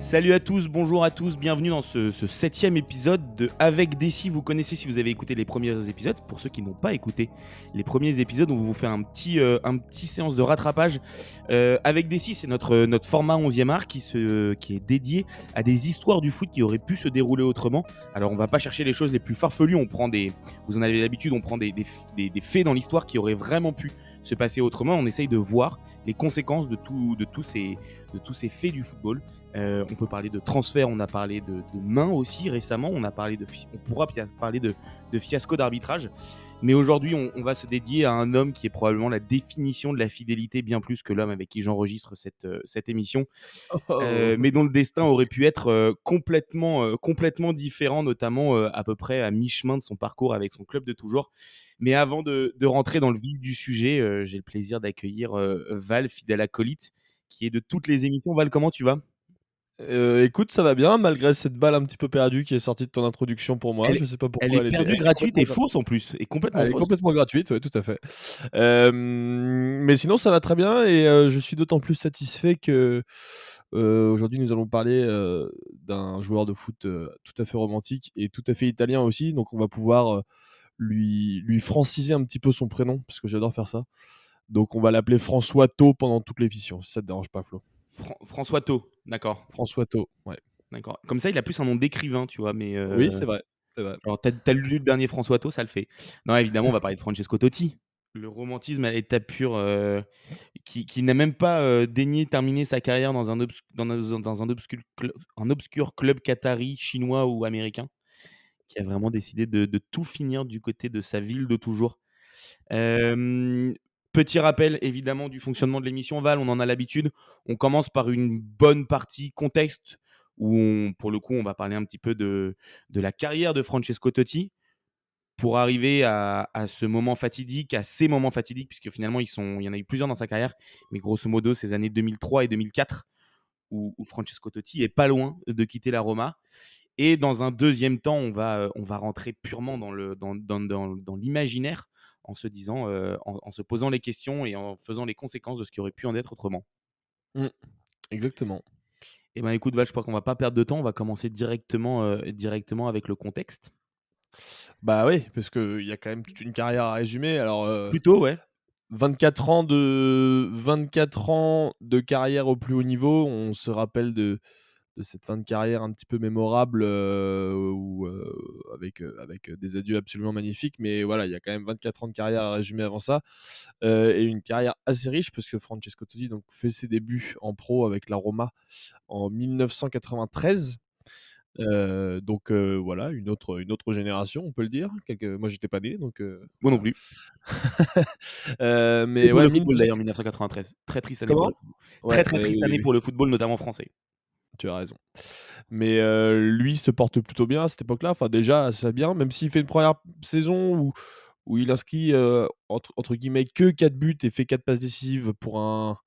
Salut à tous, bonjour à tous, bienvenue dans ce 7e épisode de Avec Dessy. Vous connaissez si vous avez écouté les premiers épisodes. Pour ceux qui n'ont pas écouté les premiers épisodes, on va vous faire un petit séance de rattrapage. Avec Dessy, c'est notre format 11e art qui est dédié à des histoires du foot qui auraient pu se dérouler autrement. Alors on va pas chercher les choses les plus farfelues, vous en avez l'habitude, on prend des faits dans l'histoire qui auraient vraiment pu se passer autrement. On essaye de voir les conséquences de tous ces faits du football. On peut parler de transfert, on a parlé de mains aussi récemment, on pourra parler de fiasco d'arbitrage. Mais aujourd'hui, on va se dédier à un homme qui est probablement la définition de la fidélité, bien plus que l'homme avec qui j'enregistre cette émission, Oh! mais dont le destin aurait pu être complètement différent, notamment à peu près à mi-chemin de son parcours avec son club de toujours. Mais avant de rentrer dans le vif du sujet, j'ai le plaisir d'accueillir Val, fidèle acolyte, qui est de toutes les émissions. Val, comment tu vas? Écoute, ça va bien malgré cette balle un petit peu perdue qui est sortie de ton introduction pour moi. Elle Je est sais pas elle pourquoi est perdue, elle est gratuite complètement et gra fausse en plus, et complètement elle est fausse. complètement gratuite, ouais, tout à fait. Mais sinon ça va très bien et je suis d'autant plus satisfait que, aujourd'hui nous allons parler, d'un joueur de foot, tout à fait romantique et tout à fait italien aussi. Donc on va pouvoir, lui franciser un petit peu son prénom, parce que j'adore faire ça. Donc on va l'appeler François Tau pendant toute l'émission, si ça te dérange pas Flo. François Thau, d'accord, François Tau, ouais. d'accord. Comme ça, il a plus un nom d'écrivain, tu vois? Mais Oui, c'est vrai, c'est vrai. genre, tu as lu le dernier François Thau, ça le fait. Non, évidemment, on va parler de Francesco Totti, le romantisme à l'état pur, qui n'a même pas, daigné terminer sa carrière dans un obscur club qatari, chinois ou américain, qui a vraiment décidé de tout finir du côté de sa ville de toujours. Hem, Petit rappel évidemment du fonctionnement de l'émission Val, on en a l'habitude. On commence par une bonne partie contexte où pour le coup, on va parler un petit peu de la carrière de Francesco Totti pour arriver à ce moment fatidique, à ces moments fatidiques puisque finalement il y en a eu plusieurs dans sa carrière, mais grosso modo ces années 2003 et 2004 où Francesco Totti est pas loin de quitter la Roma. Et dans un deuxième temps, on va rentrer purement dans l'imaginaire en se disant, en se posant les questions et en faisant les conséquences de ce qui aurait pu en être autrement. Mmh, exactement. Et ben écoute Val, je crois qu'on va pas perdre de temps, on va commencer directement avec le contexte. Bah, oui, parce qu'il y a quand même toute une carrière à résumer. Alors, Plutôt, ouais. 24 ans de carrière au plus haut niveau. On se rappelle de cette fin de carrière un petit peu mémorable, où, avec des adieux absolument magnifiques. Mais voilà, il y a quand même 24 ans de carrière à résumer avant ça, et une carrière assez riche parce que Francesco Totti donc fait ses débuts en pro avec la Roma en 1993. Voilà, une autre génération, on peut le dire. Moi, j'étais pas né, donc Moi non voilà. plus. Et Mais pour ouais, le football 1900 d'ailleurs, 1993. Très triste année pour comment? le football. Ouais, Très, très oui, triste oui, année oui, pour le football, notamment français. tu as raison. Mais lui se porte plutôt bien à cette époque-là. Enfin, déjà, ça va bien, même s'il fait une première saison où il inscrit, entre guillemets «que 4 buts» et fait 4 passes décisives pour un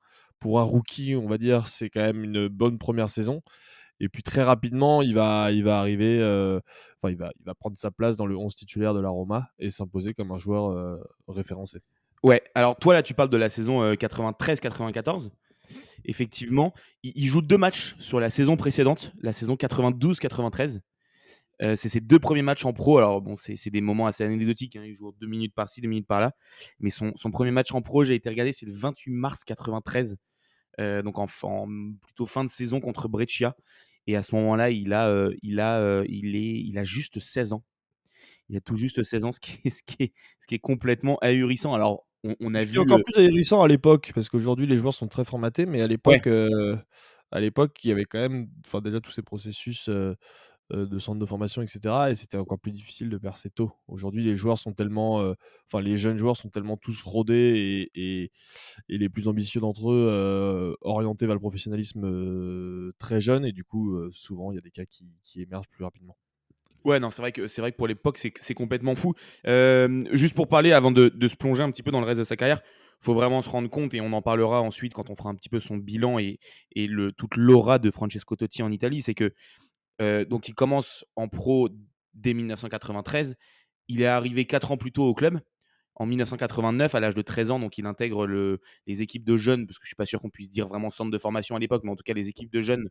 rookie, on va dire. C'est quand même une bonne première saison. Et puis très rapidement, il va arriver, enfin il va prendre sa place dans le 11 titulaire de la Roma et s'imposer comme un joueur, référencé. Ouais, alors toi là, tu parles de la saison, 93-94. Effectivement, il joue 2 matchs sur la saison précédente, la saison 92-93. C'est ses 2 premiers matchs en pro. Alors bon, c'est des moments assez anecdotiques, hein, il joue 2 minutes par-ci, 2 minutes par-là. Mais son 1er match en pro, j'ai été regarder, c'est le 28 mars 93, donc en plutôt fin de saison contre Brescia. Et à ce moment-là, il a juste 16 ans. Il a tout juste 16 ans, ce qui est complètement ahurissant. Alors on a Ce qui est vu encore le plus ahurissant à l'époque, parce qu'aujourd'hui les joueurs sont très formatés, mais ouais. à l'époque, il y avait quand même, enfin déjà tous ces processus, de centres de formation et cetera, et c'était encore plus difficile de percer tôt. Aujourd'hui, les joueurs sont tellement, enfin les jeunes joueurs sont tellement tous rodés et les plus ambitieux d'entre eux, orientés vers le professionnalisme, très jeunes, et du coup, souvent il y a des cas qui émergent plus rapidement. Ouais, non, c'est vrai que pour l'époque, c'est complètement fou. Juste pour parler, avant de se plonger un petit peu dans le reste de sa carrière, faut vraiment se rendre compte, et on en parlera ensuite quand on fera un petit peu son bilan et toute l'aura de Francesco Totti en Italie, c'est que donc il commence en pro dès 1993. Il est arrivé 4 ans plus tôt au club, en 1989, à l'âge de 13 ans, donc il intègre les équipes de jeunes, parce que je suis pas sûr qu'on puisse dire vraiment centre de formation à l'époque, mais en tout cas les équipes de jeunes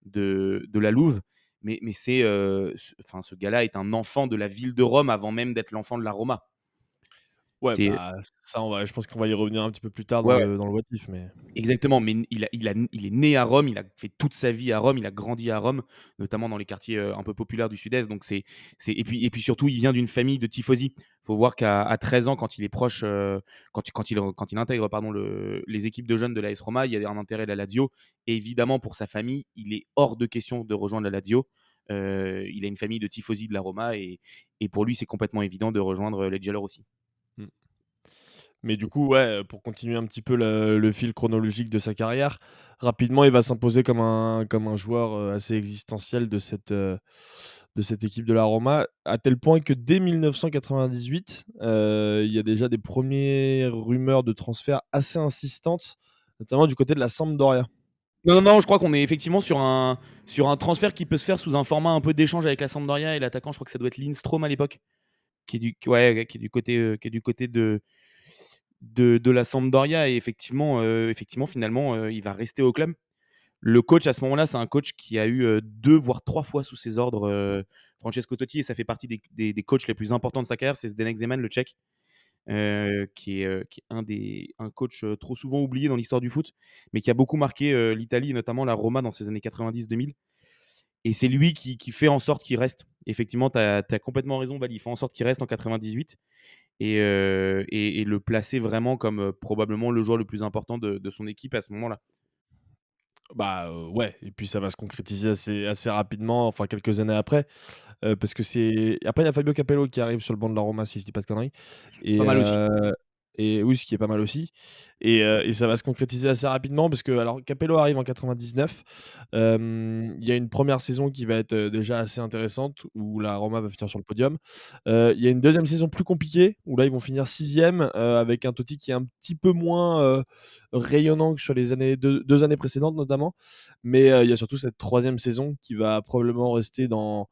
de la Louve, mais c'est, ce gars-là est un enfant de la ville de Rome avant même d'être l'enfant de la Roma. Ouais, C'est bah, ça je pense qu'on va y revenir un petit peu plus tard Ouais, ouais. dans le what if, mais Exactement, mais il est né à Rome, il a fait toute sa vie à Rome, il a grandi à Rome, notamment dans les quartiers, un peu populaires du sud-est, donc et puis surtout, il vient d'une famille de tifosi. Il faut voir qu'à 13 ans, quand il est proche, quand il intègre, pardon, les équipes de jeunes de l'AS Roma, il y a un intérêt de la Lazio et évidemment pour sa famille, il est hors de question de rejoindre la Lazio. Il a une famille de tifosi de la Roma et pour lui, c'est complètement évident de rejoindre les Giallorossi. mmh. Mais du coup, ouais, pour continuer un petit peu le fil chronologique de sa carrière, rapidement, il va s'imposer comme un joueur, assez existentiel de cette équipe de la Roma, à tel point que dès 1998, il y a déjà des premières rumeurs de transfert assez insistantes, notamment du côté de la Sampdoria. Non, non, non, je crois qu'on est effectivement sur un transfert qui peut se faire sous un format un peu d'échange avec la Sampdoria et l'attaquant, je crois que ça doit être Lindstrom à l'époque, qui est du côté de la Sampdoria et effectivement, finalement, il va rester au club. Le coach à ce moment-là, c'est un coach qui a eu 2 voire 3 fois sous ses ordres, Francesco Totti et ça fait partie des coachs les plus importants de sa carrière, c'est Zdeněk Zeman, le Tchèque, qui est un coach, trop souvent oublié dans l'histoire du foot, mais qui a beaucoup marqué, l'Italie, notamment la Roma dans ces années 90-2000 et c'est lui qui fait en sorte qu'il reste. Effectivement, tu as complètement raison, Val, il fait en sorte qu'il reste en 98 et le placer vraiment comme, probablement le joueur le plus important de son équipe à ce moment-là. Bah, ouais, et puis ça va se concrétiser assez rapidement, enfin quelques années après. Parce que c'est après il y a Fabio Capello qui arrive sur le banc de la Roma, si je dis pas de conneries et Pas mal aussi. oui, ce qui est pas mal aussi et ça va se concrétiser assez rapidement parce que alors Capello arrive en 99, il y a une première saison qui va être, déjà assez intéressante où la Roma va finir sur le podium. Il y a une deuxième saison plus compliquée où là, ils vont finir 6e, avec un Totti qui est un petit peu moins, rayonnant que sur les années 2 années précédentes notamment. Mais, il y a surtout cette troisième saison qui va probablement rester dans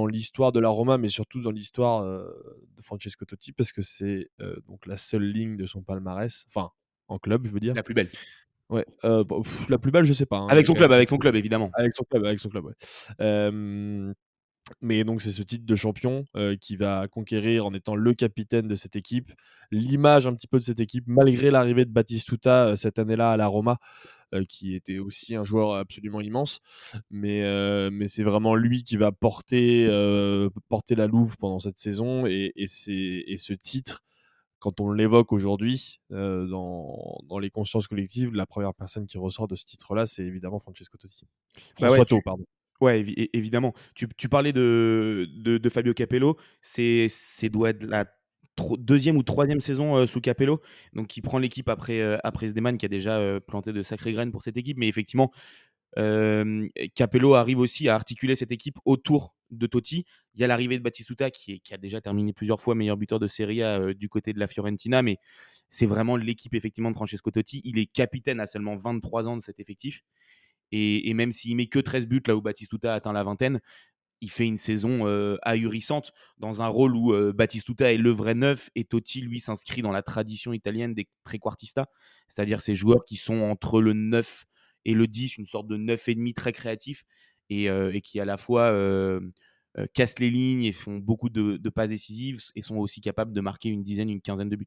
l'histoire de la Roma, mais surtout dans l'histoire, de Francesco Totti parce que c'est, donc la seule ligne de son palmarès, enfin, en club, je veux dire. La plus belle. Ouais, bon, la plus belle, je sais pas, hein, il y a quand même Avec son quelques club évidemment. avec son club, ouais. Hem mais donc c'est ce titre de champion, qui va conquérir en étant le capitaine de cette équipe. L'image un petit peu de cette équipe malgré l'arrivée de Batistuta, cette année-là à la Roma, qui était aussi un joueur absolument immense. Mais c'est vraiment lui qui va porter la Louve pendant cette saison et ce titre, quand on l'évoque aujourd'hui, dans les consciences collectives, la première personne qui ressort de ce titre-là, c'est évidemment Francesco Totti. Bah, ouais, François Tau, pardon. ouais, évidemment. Tu parlais de Fabio Capello, c'est doit être la 2e ou 3e saison, sous Capello, donc qui prend l'équipe après Sdeman qui a déjà, planté de sacrées graines pour cette équipe. Mais effectivement, Capello arrive aussi à articuler cette équipe autour de Totti. Il y a l'arrivée de Batistuta qui a déjà terminé plusieurs fois meilleur buteur de Serie A, du côté de la Fiorentina, mais c'est vraiment l'équipe effectivement de Francesco Totti. Il est capitaine à seulement 23 ans de cet effectif et même s'il met que 13 buts là où Batistuta atteint la vingtaine, il fait une saison ahurissante dans un rôle où Batistuta est le vrai neuf et Totti, lui, s'inscrit dans la tradition italienne des trequartistas, c'est-à-dire ces joueurs qui sont entre le 9 et le 10, une sorte de 9 et demi très créatif et qui à la fois cassent les lignes et font beaucoup de passes décisives et sont aussi capables de marquer une dizaine, une quinzaine de buts.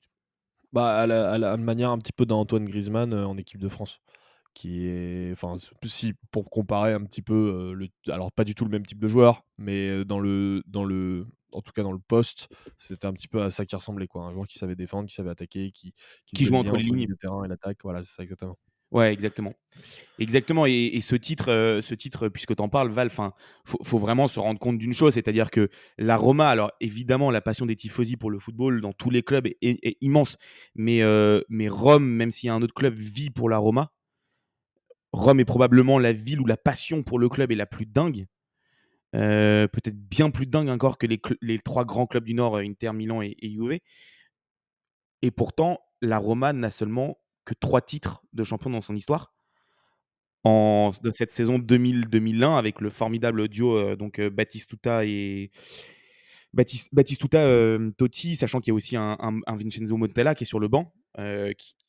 Bah, à la manière un petit peu d'Antoine Griezmann, en équipe de France. Qui est enfin, si pour comparer un petit peu, le alors pas du tout le même type de joueur, mais, en tout cas dans le poste, c'était un petit peu à ça qui ressemblait quoi. Un joueur qui savait défendre, qui savait attaquer, qui Qui faisait joue le lien entre les entre le lignes. milieu de terrain et l'attaque. Voilà, c'est ça exactement. Ouais, exactement. Exactement et ce titre, puisque tu en parles, Val, enfin, faut vraiment se rendre compte d'une chose, c'est-à-dire que la Roma, alors évidemment, la passion des tifosi pour le football dans tous les clubs est immense, mais Rome, même s'il y a un autre club, vit pour la Roma. Rome est probablement la ville où la passion pour le club est la plus dingue, peut-être bien plus dingue encore que les 3 grands clubs du Nord, Inter, Milan et Juve et pourtant, la Roma n'a seulement que 3 titres de champion dans son histoire. De cette saison 2000-2001 avec le formidable duo, donc Batistuta, Totti, sachant qu'il y a aussi un Vincenzo Montella qui est sur le banc,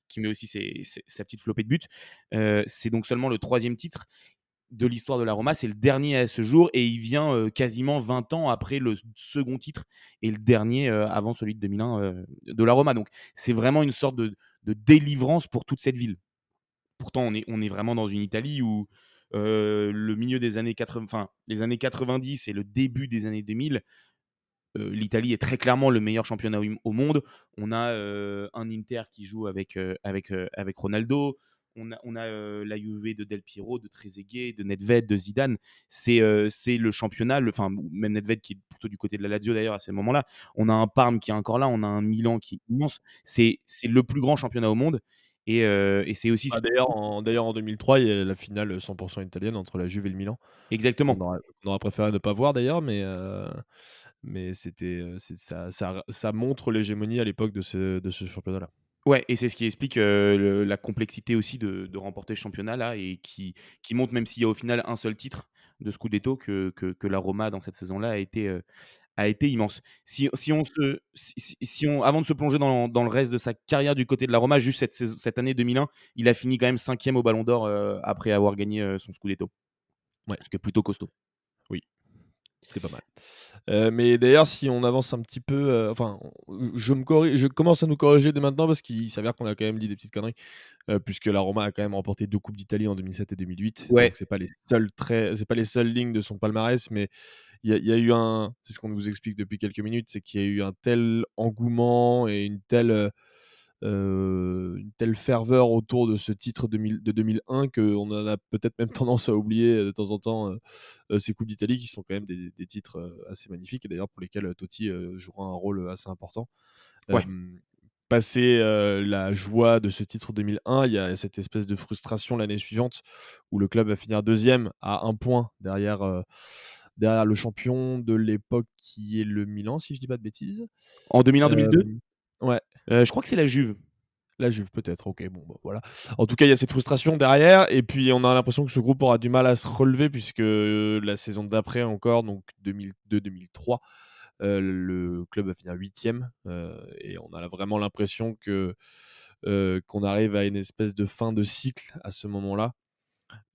qui met aussi sa petite flopée de buts. C'est donc seulement le troisième titre de l'histoire de la Roma. C'est le dernier à ce jour et il vient quasiment 20 ans après le second titre et le dernier avant celui de 2001 de la Roma. Donc c'est vraiment une sorte de délivrance pour toute cette ville. Pourtant, on est vraiment dans une Italie où le milieu des années 80, enfin les années 90 et le début des années 2000, l'Italie est très clairement le meilleur championnat au monde. On a un Inter qui joue avec Ronaldo. On a la Juve de Del Piero, de Trezeguet, de Nedved, de Zidane. C'est le championnat, enfin même Nedved qui est plutôt du côté de la Lazio d'ailleurs à ce moment-là. On a un Parme qui est encore là, on a un Milan qui est immense. C'est le plus grand championnat au monde et c'est aussi ce Bah, qui d'ailleurs en 2003, il y a la finale 100 italienne entre la Juve et le Milan, exactement. qu'on aurait préféré ne pas voir d'ailleurs, mais c'était, ça montre l'hégémonie à l'époque de ce championnat-là. Ouais, et c'est ce qui explique la complexité aussi de remporter ce championnat-là et qui montre, même s'il y a au final un seul titre de Scudetto, que la Roma dans cette saison-là a été immense. Avant de se plonger dans le reste de sa carrière du côté de la Roma, juste cette année 2001, il a fini quand même 5e au Ballon d'Or après avoir gagné son Scudetto, Ouais, ce qui est plutôt costaud. oui, c'est pas mal. Mais d'ailleurs, si on avance un petit peu, enfin, je commence à nous corriger dès maintenant parce qu'il s'avère qu'on a quand même dit des petites conneries, puisque la Roma a quand même remporté 2 coupes d'Italie en 2007 et 2008. Ouais, Donc c'est pas les seules lignes de son palmarès, mais il y a eu un c'est ce qu'on vous explique depuis quelques minutes, c'est qu'il y a eu un tel engouement et une telle ferveur autour de ce titre 2001 qu'on en a peut-être même tendance à oublier, de temps en temps, ces coupes d'Italie qui sont quand même des titres, assez magnifiques et d'ailleurs pour lesquels, Totti, jouera un rôle assez important. ouais. Passé, la joie de ce titre 2001, il y a cette espèce de frustration l'année suivante où le club va finir deuxième à un point derrière le champion de l'époque qui est le Milan, si je dis pas de bêtises. En 2001-2002, Hem, ouais. je crois que c'est la Juve. La Juve peut-être, OK, bon, bah, voilà. En tout cas, il y a cette frustration derrière et puis on a l'impression que ce groupe aura du mal à se relever puisque, la saison d'après encore, donc 2002-2003, le club va finir 8e, et on a vraiment l'impression qu'on arrive à une espèce de fin de cycle à ce moment-là,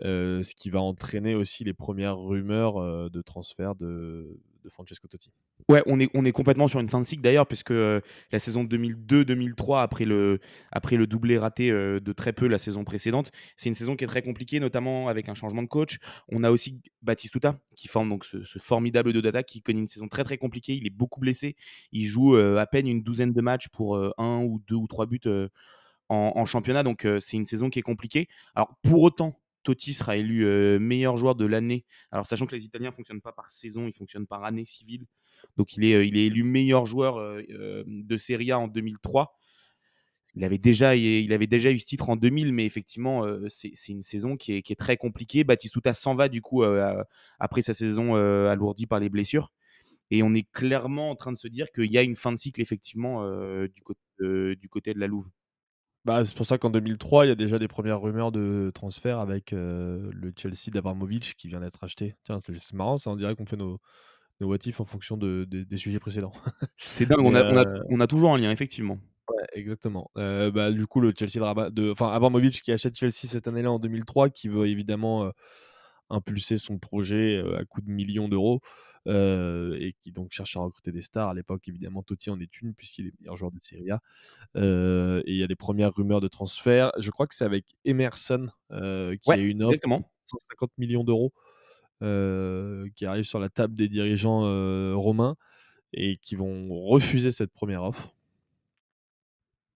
ce qui va entraîner aussi les premières rumeurs, de transfert de Francesco Totti. Ouais, on est complètement sur une fin de cycle d'ailleurs, puisque la saison 2002-2003, après le doublé raté de très peu la saison précédente, c'est une saison qui est très compliquée, notamment avec un changement de coach. On a aussi Batistuta, qui forme donc ce formidable dos d'attaque, qui connaît une saison très très compliquée. Il est beaucoup blessé. Il joue à peine une douzaine de matchs pour un ou deux ou trois buts en championnat. Donc, c'est une saison qui est compliquée. Alors, pour autant, Totti sera élu meilleur joueur de l'année. Alors, sachant que les Italiens ne fonctionnent pas par saison, ils fonctionnent par année civile. Donc, il est élu meilleur joueur de Serie A en 2003. Il avait déjà eu ce titre en 2000, mais effectivement, c'est une saison qui est très compliquée. Batistuta s'en va, du coup, après sa saison alourdie par les blessures. Et on est clairement en train de se dire qu'il y a une fin de cycle, effectivement, du côté de la Louve. Bah, c'est pour ça qu'en 2003, il y a déjà des premières rumeurs de transfert avec, le Chelsea d'Abramovich qui vient d'être acheté. Tiens, c'est marrant ça, on dirait qu'on fait nos what if en fonction des sujets précédents. C'est dingue, on Mais, a on a on a toujours un lien, effectivement. ouais, exactement. Bah, du coup, le Chelsea Abramovich qui achète Chelsea cette année-là en 2003, qui veut évidemment, impulser son projet, à coups de millions d'euros, et qui donc cherche à recruter des stars. À l'époque, évidemment, Totti en est une puisqu'il est meilleur joueur de Serie A. Et il y a des premières rumeurs de transfert. Je crois que c'est avec Emerson, qui Ouais, a une offre de exactement. 150 millions d'euros, qui arrive sur la table des dirigeants, romains et qui vont refuser cette première offre.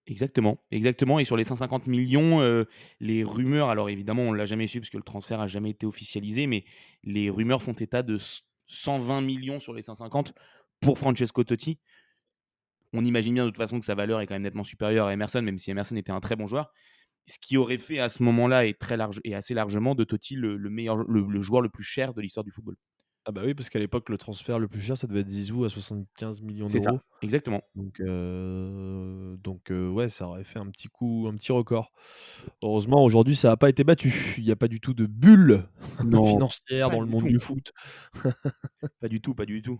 Exactement, exactement et sur les 150 millions, les rumeurs, alors évidemment, on ne l'a jamais su parce que le transfert a jamais été officialisé, mais les rumeurs font état de 120 millions sur les 150 pour Francesco Totti. On imagine bien de toute façon que sa valeur est quand même nettement supérieure à Emerson, même si Emerson était un très bon joueur. Ce qui aurait fait à ce moment-là et très large et assez largement de Totti le meilleur le joueur le plus cher de l'histoire du football. Ah bah oui, parce qu'à l'époque, le transfert le plus cher, ça devait être Zizou à 75 millions C'est ça, d'euros. exactement. Ouais, ça aurait fait un petit coup, un petit record. Heureusement, aujourd'hui, ça a pas été battu. Il y a pas du tout de bulle Non, financière pas dans le du monde tout, du foot. pas du tout, pas du tout.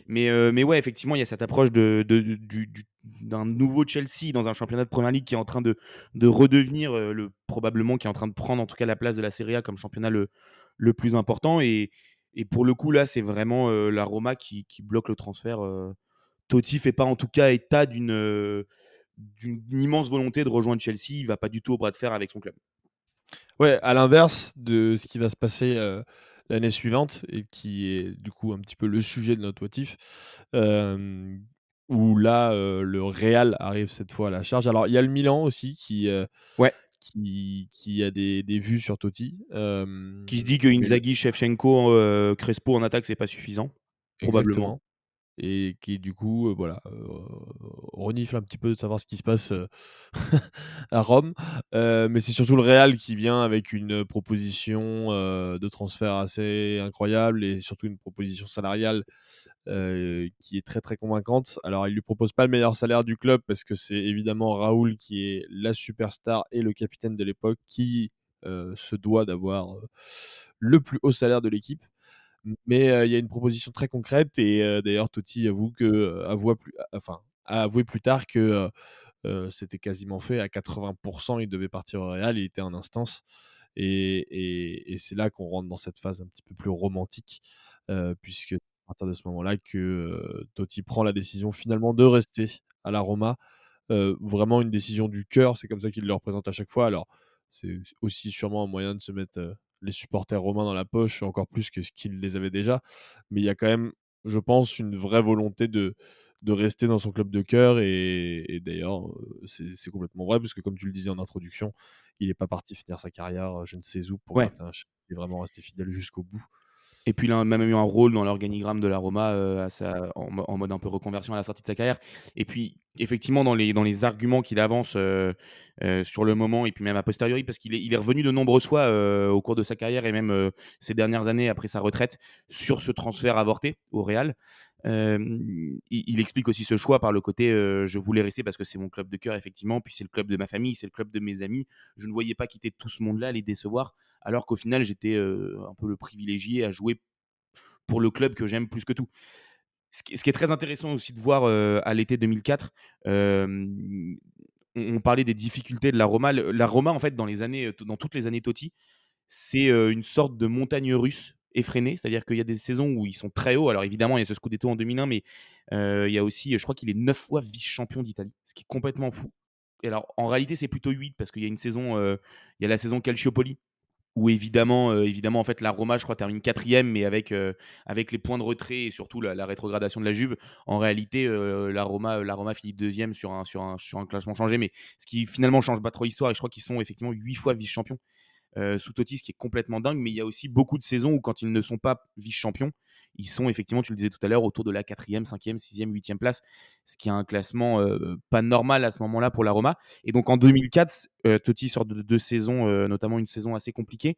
Mais ouais, effectivement, il y a cette approche d'un nouveau Chelsea dans un championnat de Premier League qui est en train de redevenir, probablement qui est en train de prendre en tout cas la place de la Serie A comme championnat le plus important et pour le coup, là, c'est vraiment, la Roma qui bloque le transfert, Totti fait pas en tout cas état d'une immense volonté de rejoindre Chelsea. Il va pas du tout au bras de fer avec son club. Ouais, à l'inverse de ce qui va se passer, l'année suivante et qui est du coup un petit peu le sujet de notre motif, hem, où là, le Real arrive cette fois à la charge. Alors il y a le Milan aussi Ouais, qui a des vues sur Totti, qui se dit que mais le Inzaghi, Shevchenko, Crespo en attaque, c'est pas suffisant, probablement. exactement. Et qui du coup, voilà, renifle un petit peu de savoir ce qui se passe, à Rome. Mais c'est surtout le Real qui vient avec une proposition, de transfert assez incroyable et surtout une proposition salariale, qui est très, très convaincante. Alors il lui propose pas le meilleur salaire du club parce que c'est évidemment Raoul qui est la superstar et le capitaine de l'époque qui, se doit d'avoir, le plus haut salaire de l'équipe. Mais, il y a une proposition très concrète et d'ailleurs Totti avoue que, a avoué plus tard que, c'était quasiment fait à 80. Il devait partir au Real, il était en instance et c'est là qu'on rentre dans cette phase un petit peu plus romantique, puisque à partir de ce moment-là que, Totti prend la décision finalement de rester à la Roma. Vraiment une décision du cœur, c'est comme ça qu'il le représente à chaque fois. Alors, c'est aussi sûrement un moyen de se mettre, les supporters romains dans la poche, encore plus que ce qu'ils les avaient déjà. Mais il y a quand même, je pense, une vraie volonté de rester dans son club de cœur et d'ailleurs, c'est complètement vrai puisque comme tu le disais en introduction, il est pas parti finir sa carrière, je ne sais où pour Ouais. gratter un chèque. Il est vraiment resté fidèle jusqu'au bout. Et puis il a même eu un rôle dans l'organigramme de la Roma, en mode un peu reconversion à la sortie de sa carrière. Et puis effectivement dans les arguments qu'il avance, sur le moment et puis même a posteriori parce qu'il est revenu de nombreuses fois, au cours de sa carrière et même, ces dernières années après sa retraite sur ce transfert avorté au Real. Il explique aussi ce choix par le côté, «Je voulais rester parce que c'est mon club de cœur effectivement, puis c'est le club de ma famille, c'est le club de mes amis. Je ne voyais pas quitter tout ce monde-là, les décevoir, alors qu'au final j'étais, un peu le privilégié à jouer pour le club que j'aime plus que tout». Ce qui est très intéressant aussi de voir, à l'été 2004, hem, on parlait des difficultés de la Roma. La Roma en fait dans toutes les années Totti, c'est, une sorte de montagne russe effrénée. C'est-à-dire qu'il y a des saisons où ils sont très hauts. Alors évidemment, il y a ce scudetto en 2001, mais, il y a aussi, je crois qu'il est 9 fois vice-champion d'Italie, ce qui est complètement fou. Et alors en réalité, c'est plutôt 8 parce qu'il y a une saison, il y a la saison Calciopoli où évidemment, en fait, la Roma, je crois, termine quatrième, mais avec les points de retrait et surtout la rétrogradation de la Juve, en réalité, la Roma finit deuxième sur un classement changé, mais ce qui finalement change pas trop l'histoire et je crois qu'ils sont effectivement 8 fois vice-champions sous Totti, ce qui est complètement dingue. Mais il y a aussi beaucoup de saisons où, quand ils ne sont pas vice-champions, ils sont effectivement, tu le disais tout à l'heure, autour de la quatrième, cinquième, sixième, huitième place, ce qui est un classement pas normal à ce moment-là pour la Roma. Et donc en 2004, Totti sort de deux saisons, notamment une saison assez compliquée.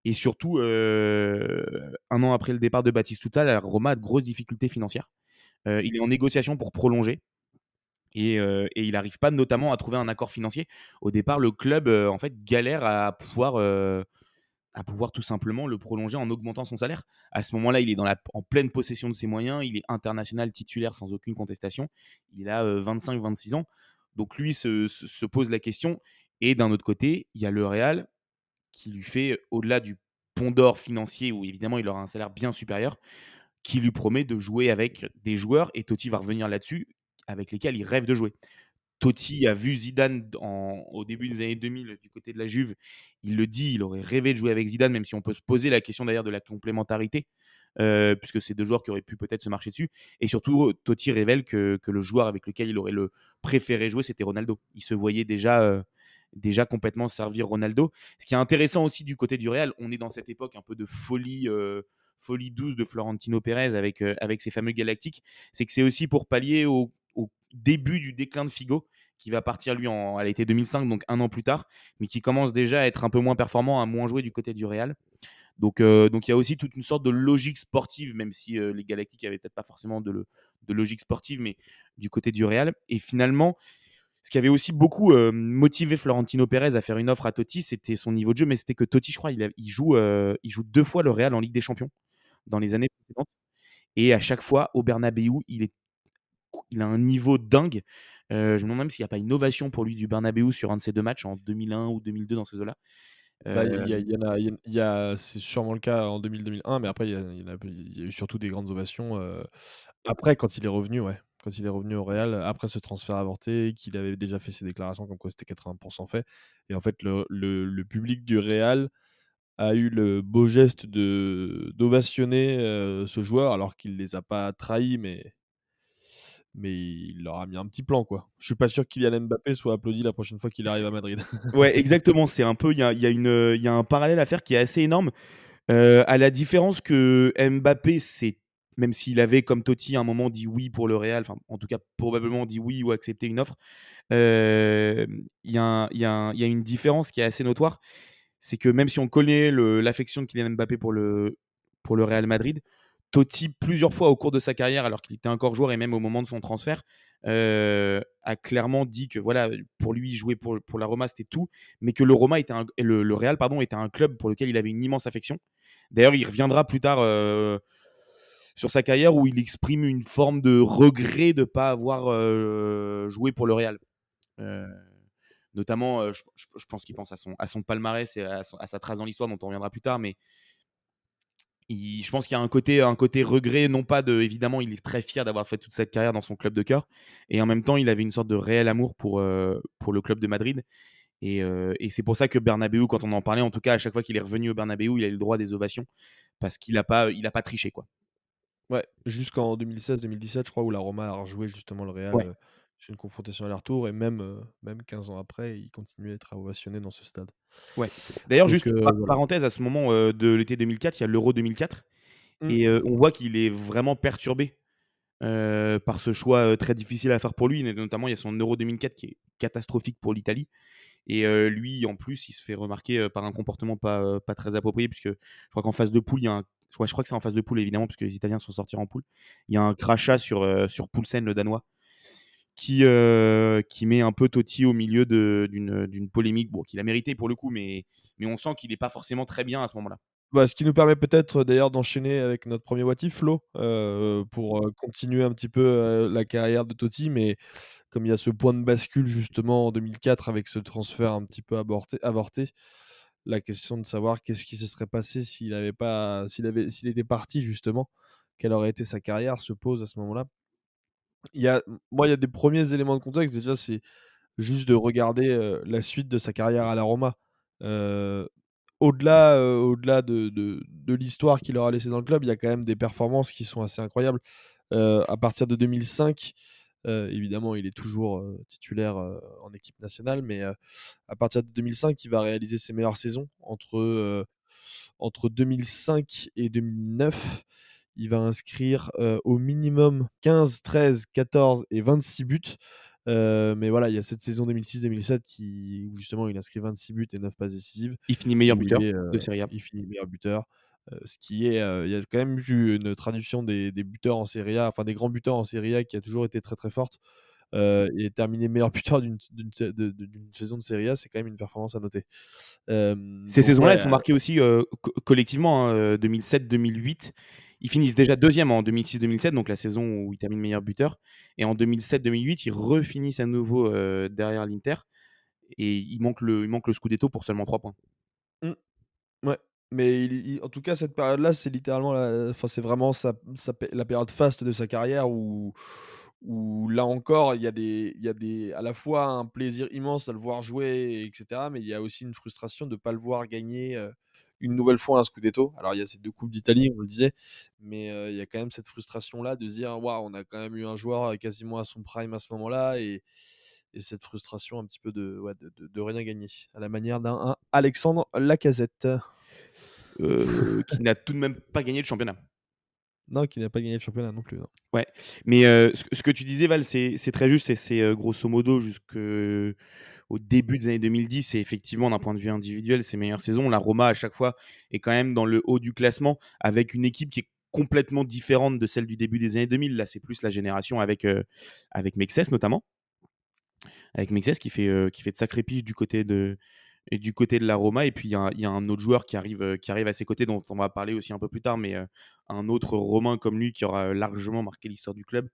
Et surtout, un an après le départ de Batistuta, la Roma a de grosses difficultés financières. Il est en négociation pour prolonger et il n'arrive pas notamment à trouver un accord financier. Au départ, le club, en fait, galère à pouvoir tout simplement le prolonger en augmentant son salaire. À ce moment-là, il est en pleine possession de ses moyens, il est international titulaire sans aucune contestation. Il a 25-26 ans. Donc lui se pose la question. Et d'un autre côté, il y a le Real qui lui fait, au-delà du pont d'or financier où évidemment il aura un salaire bien supérieur, qui lui promet de jouer avec des joueurs, et Totti va revenir là-dessus, avec lesquels il rêve de jouer. Totti a vu Zidane au début des années 2000 du côté de la Juve. Il le dit, il aurait rêvé de jouer avec Zidane, même si on peut se poser la question d'ailleurs de la complémentarité, puisque c'est deux joueurs qui auraient pu peut-être se marcher dessus. Et surtout, Totti révèle que le joueur avec lequel il aurait le préféré jouer, c'était Ronaldo. Il se voyait déjà complètement servir Ronaldo. Ce qui est intéressant aussi du côté du Real, on est dans cette époque un peu de folie douce de Florentino Pérez avec ses fameux Galactiques. C'est que c'est aussi pour pallier au début du déclin de Figo, qui va partir lui à l'été 2005, donc un an plus tard, mais qui commence déjà à être un peu moins performant, à moins jouer du côté du Real. Donc il y a aussi toute une sorte de logique sportive, même si les Galactiques n'avaient peut-être pas forcément de logique sportive, mais du côté du Real. Et finalement, ce qui avait aussi beaucoup motivé Florentino Pérez à faire une offre à Totti, c'était son niveau de jeu, mais c'était que Totti, je crois, il joue deux fois le Real en Ligue des Champions dans les années précédentes. et à chaque fois au Bernabéu, il a un niveau dingue. Je me demande même s'il n'y a pas une ovation pour lui du Bernabéu sur un de ces 2 matchs en 2001 ou 2002 dans ces eaux-là. Bah, Hem, il y en a il y a c'est sûrement le cas en 2000-2001, mais après il y a eu surtout des grandes ovations, après quand il est revenu, ouais. Quand il est revenu au Real, après ce transfert avorté, qu'il avait déjà fait ses déclarations comme quoi c'était 80 fait et en fait le public du Real a eu le beau geste de d'ovationner, ce joueur alors qu'il les a pas trahis, mais il leur a mis un petit plan, quoi. Je suis pas sûr que Kylian Mbappé soit applaudi la prochaine fois qu'il c arrive à Madrid. ouais, exactement, c'est un peu il y a un parallèle à faire qui est assez énorme. À la différence que Mbappé, même s'il avait, comme Totti, à un moment dit oui pour le Real, enfin, en tout cas, probablement dit oui ou accepté une offre, il y a une différence qui est assez notoire. C'est que même si on connaît l'affection de Kylian Mbappé pour le Real Madrid, Totti, plusieurs fois au cours de sa carrière, alors qu'il était encore joueur et même au moment de son transfert, a clairement dit que voilà, pour lui, jouer pour la Roma, c'était tout, mais que le Real pardon, était un club pour lequel il avait une immense affection. D'ailleurs, il reviendra plus tard sur sa carrière où il exprime une forme de regret de ne pas avoir joué pour le Real. Euh, Notamment, je pense qu'il pense à son palmarès et à sa trace dans l'histoire dont on reviendra plus tard, mais je pense qu'il y a un côté regret, non pas de, évidemment, il est très fier d'avoir fait toute cette carrière dans son club de cœur, et en même temps, il avait une sorte de réel amour pour le club de Madrid, et c'est pour ça que Bernabeu, quand on en parlait, en tout cas, à chaque fois qu'il est revenu au Bernabeu, il a eu le droit des ovations, parce qu'il a pas triché, quoi. Ouais, jusqu'en 2016-2017, je crois, où la Roma a rejoué justement le Real, Ouais. sur une confrontation aller-retour et même 15 ans après, il continue à être ovationné dans ce stade. Ouais. D'ailleurs, Donc juste voilà. parenthèse, à ce moment de l'été 2004, il y a l'Euro 2004, Mmh. et on voit qu'il est vraiment perturbé par ce choix très difficile à faire pour lui. Notamment, il y a son Euro 2004 qui est catastrophique pour l'Italie. Et lui, en plus, il se fait remarquer par un comportement pas très approprié, puisque je crois qu'en phase de poule, il y a un. Ouais, je crois que c'est en phase de poule, évidemment, puisque les Italiens sont sortis en poule. Il y a un crachat sur Poulsen, le Danois, qui met un peu Totti au milieu d'une polémique, bon, qu'il a mérité pour le coup, mais on sent qu'il n'est pas forcément très bien à ce moment-là. Bah, ce qui nous permet peut-être d'ailleurs d'enchaîner avec notre premier what if, Flo, pour, continuer un petit peu, la carrière de Totti. Mais comme il y a ce point de bascule justement en 2004 avec ce transfert un petit peu avorté, la question de savoir qu'est-ce qui se serait passé s'il était parti justement, quelle aurait été sa carrière se pose à ce moment-là. Moi, il y a des premiers éléments de contexte déjà, c'est juste de regarder, la suite de sa carrière à la Roma. Heu, au-delà de l'histoire qu'il aura laissée dans le club, il y a quand même des performances qui sont assez incroyables. À partir de 2005, évidemment, il est toujours, titulaire, en équipe nationale, mais à partir de 2005, il va réaliser ses meilleures saisons entre 2005 et 2009. Il va inscrire, au minimum 15, 13, 14 et 26 buts. Mais voilà, il y a cette saison 2006-2007 où justement il inscrit 26 buts et 9 passes décisives, Il finit meilleur où buteur de Serie A. il finit meilleur buteur. Ce qui est, il y a quand même eu une tradition des buteurs en Serie A, enfin des grands buteurs en Serie A qui a toujours été très, très forte. Et terminer meilleur buteur d'une saison de Serie A, c'est quand même une performance à noter. Ces Donc saisons-là, elles ouais, sont marquées aussi collectivement, hein, 2007-2008. Ils finissent déjà deuxième en 2006-2007, donc la saison où il termine meilleur buteur. Et en 2007-2008, ils refinissent à nouveau derrière l'Inter. Et il manque le Scudetto pour seulement 3 points. mmh. Ouais, mais en tout cas, cette période-là, c'est littéralement c'est vraiment la période faste de sa carrière où là encore, il y a des à la fois un plaisir immense à le voir jouer et cetera, mais il y a aussi une frustration de ne pas le voir gagner, une nouvelle fois un scudetto. Alors il y a ces 2 coupes d'Italie, on le disait, mais il y a quand même cette frustration-là de se dire: «Waouh, on a quand même eu un joueur, quasiment à son prime à ce moment-là» et cette frustration un petit peu de rien gagner, à la manière d'un Alexandre Lacazette. Qui n'a tout de même pas gagné le championnat. Non, qui n'a pas gagné le championnat non plus, non. Ouais, mais ce que tu disais Val, c'est très juste, c'est grosso modo jusqu'au début des années 2010, et effectivement d'un point de vue individuel, ses meilleures saisons. La Roma à chaque fois est quand même dans le haut du classement avec une équipe qui est complètement différente de celle du début des années 2000. Là, c'est plus la génération avec Mexès notamment, avec Mexès qui fait de sacrées piges et du côté de la Roma et puis il y a un autre joueur qui arrive à ses côtés dont on va parler aussi un peu plus tard, mais un autre Romain comme lui qui aura largement marqué l'histoire du club.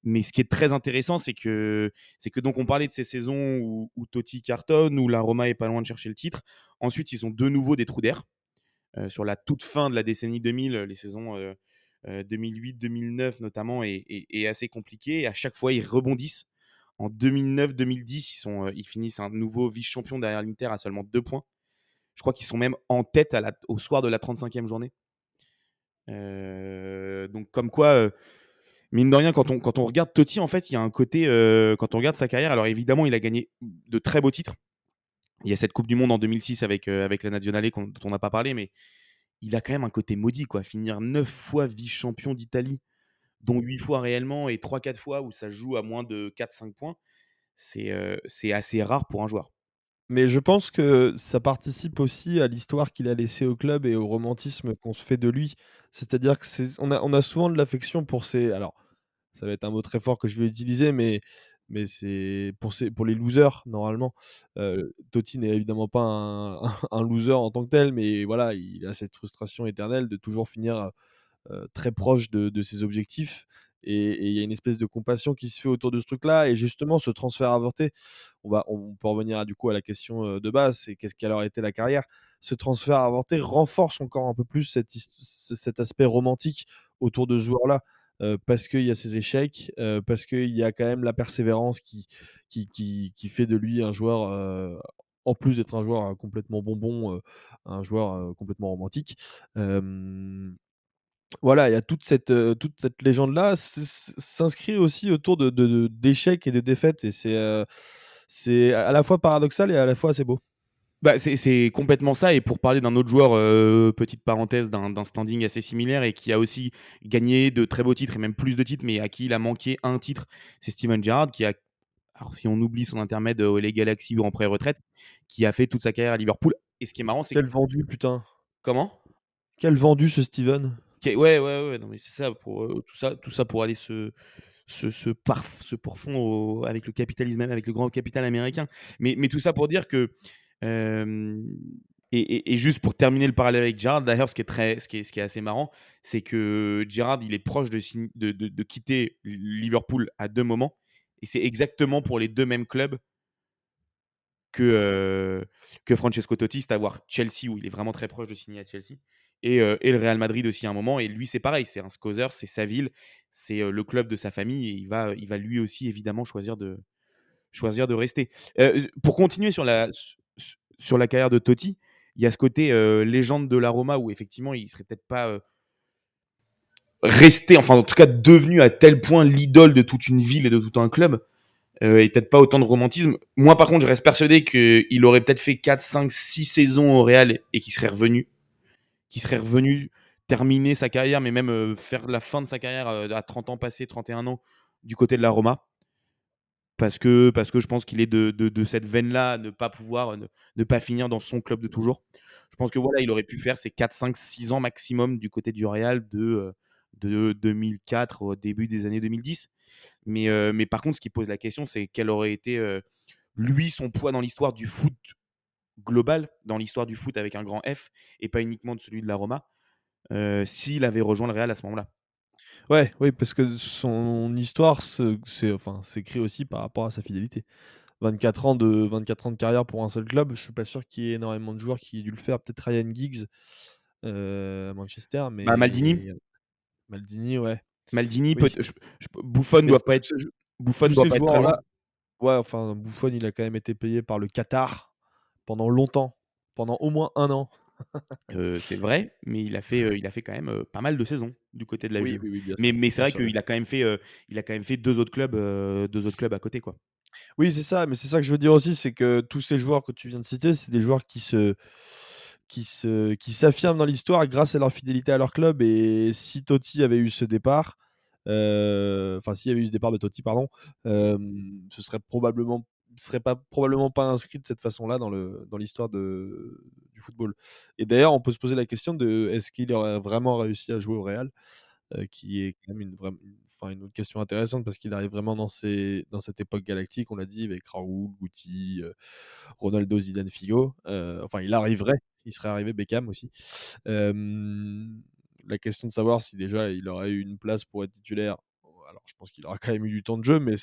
Mais ce qui est très intéressant, c'est que donc on parlait de ces saisons où Totti cartonne, où la Roma est pas loin de chercher le titre. Ensuite, ils ont de nouveau des trous d'air. Sur la toute fin de la décennie 2000, les saisons 2008-2009 notamment, est assez compliquée. Et à chaque fois, ils rebondissent. En 2009-2010, ils finissent un nouveau vice-champion derrière l'Inter à seulement 2 points. Je crois qu'ils sont même en tête au soir de la 35e journée. Donc comme quoi, mine de rien, quand on regarde Totti, en fait, il y a un côté, quand on regarde sa carrière, alors évidemment, il a gagné de très beaux titres. Il y a cette Coupe du Monde en 2006 avec la Nazionale dont on n'a pas parlé, mais il a quand même un côté maudit, quoi. Finir 9 fois vice-champion d'Italie, dont 8 fois réellement et 3-4 fois où ça se joue à moins de 4-5 points, c'est assez rare pour un joueur. Mais je pense que ça participe aussi à l'histoire qu'il a laissée au club et au romantisme qu'on se fait de lui. C'est-à-dire que on a souvent de l'affection pour ces, alors, ça va être un mot très fort que je vais utiliser, mais c'est pour les losers normalement. Totti n'est évidemment pas un un loser en tant que tel, mais voilà, il a cette frustration éternelle de toujours finir très proche de ses objectifs, et il y a une espèce de compassion qui se fait autour de ce truc-là, et justement ce transfert avorté, on peut revenir du coup à la question, de base, c'est qu'est-ce qu'elle aurait été la carrière? Ce transfert avorté renforce encore un peu plus cet aspect romantique autour de ce joueur-là, parce qu'il y a ses échecs, parce qu'il y a quand même la persévérance qui fait de lui un joueur, en plus d'être un joueur, complètement bonbon, un joueur, complètement romantique. Hem Voilà, il y a toute cette légende-là s'inscrit aussi autour d'échecs et de défaites, et c'est à la fois paradoxal et à la fois assez beau. Bah, c'est complètement ça. Et pour parler d'un autre joueur, petite parenthèse, d'un standing assez similaire et qui a aussi gagné de très beaux titres et même plus de titres, mais à qui il a manqué un titre, c'est Steven Gerrard qui a, alors si on oublie son intermède au LA Galaxy ou en pré-retraite, qui a fait toute sa carrière à Liverpool. Et ce qui est marrant, c'est que Quel vendu, putain! comment? Quel vendu, ce Steven! Ouais, ouais, ouais, non, mais c'est ça, pour tout ça pour aller se pourfond avec le capitalisme, même avec le grand capital américain. Mais tout ça pour dire que, hem, et juste pour terminer le parallèle avec Gerrard, d'ailleurs, ce qui est assez marrant, c'est que Gerrard, il est proche de quitter Liverpool à 2 moments, et c'est exactement pour les 2 mêmes clubs que, que Francesco Totti, c'est à voir Chelsea où il est vraiment très proche de signer à Chelsea, et le Real Madrid aussi à un moment. Et lui, c'est pareil, c'est un Scouser, c'est sa ville, c'est, le club de sa famille, et il va lui aussi évidemment choisir de rester. Pour continuer sur la carrière de Totti, il y a ce côté, légende de la Roma où effectivement il serait peut-être pas, resté, enfin en tout cas devenu à tel point l'idole de toute une ville et de tout un club, et peut-être pas autant de romantisme. Moi, par contre, je reste persuadé qu'il aurait peut-être fait 4, 5, 6 saisons au Real et qu'il serait revenu terminer sa carrière, mais même faire la fin de sa carrière à 30 ans passés, 31 ans, du côté de la Roma. Parce que je pense qu'il est de cette veine-là, ne pas pouvoir, ne pas finir dans son club de toujours. Je pense que voilà, il aurait pu faire ses 4, 5, 6 ans maximum du côté du Real de 2004 au début des années 2010. Mais par contre, ce qui pose la question, c'est quel aurait été, lui, son poids dans l'histoire du foot global, dans l'histoire du foot avec un grand F, et pas uniquement de celui de la Roma, s'il avait rejoint le Real à ce moment-là. Ouais, oui, parce que son histoire s'écrit aussi par rapport à sa fidélité. 24 ans de carrière pour un seul club, je suis pas sûr qu'il y ait énormément de joueurs qui aient dû le faire. Peut-être Ryan Giggs, à Manchester, Bah, Maldini, mais Maldini, ouais. Maldini Oui, peut Buffon mais doit pas être Buffon tous doit ces pas être très loin. joueurs-là, ouais, enfin, Buffon, il a quand même été payé par le Qatar pendant longtemps, pendant au moins 1 an. C'est vrai, mais il a fait quand même, pas mal de saisons du côté de la Oui, Juve. oui, oui, Mais c'est bien vrai sûr, bien qu'il a sûr. quand même fait, 2 autres clubs à côté, quoi. Oui, c'est ça, mais c'est ça que je veux dire aussi, c'est que tous ces joueurs que tu viens de citer, c'est des joueurs qui s'affirment dans l'histoire grâce à leur fidélité à leur club, et si Totti avait eu ce départ, enfin, s'il y avait eu ce départ de Totti, pardon, ce serait pas probablement pas inscrit de cette façon-là dans l'histoire du football, et d'ailleurs, on peut se poser la question de est-ce qu'il aurait vraiment réussi à jouer au Real, qui est quand même une une autre question intéressante parce qu'il arrive vraiment dans cette époque galactique, on l'a dit, avec Raoul, Guti, Ronaldo, Zidane, Figo. Enfin, il serait arrivé, Beckham aussi. La question de savoir si déjà il aurait eu une place pour être titulaire, alors je pense qu'il aura quand même eu du temps de jeu, mais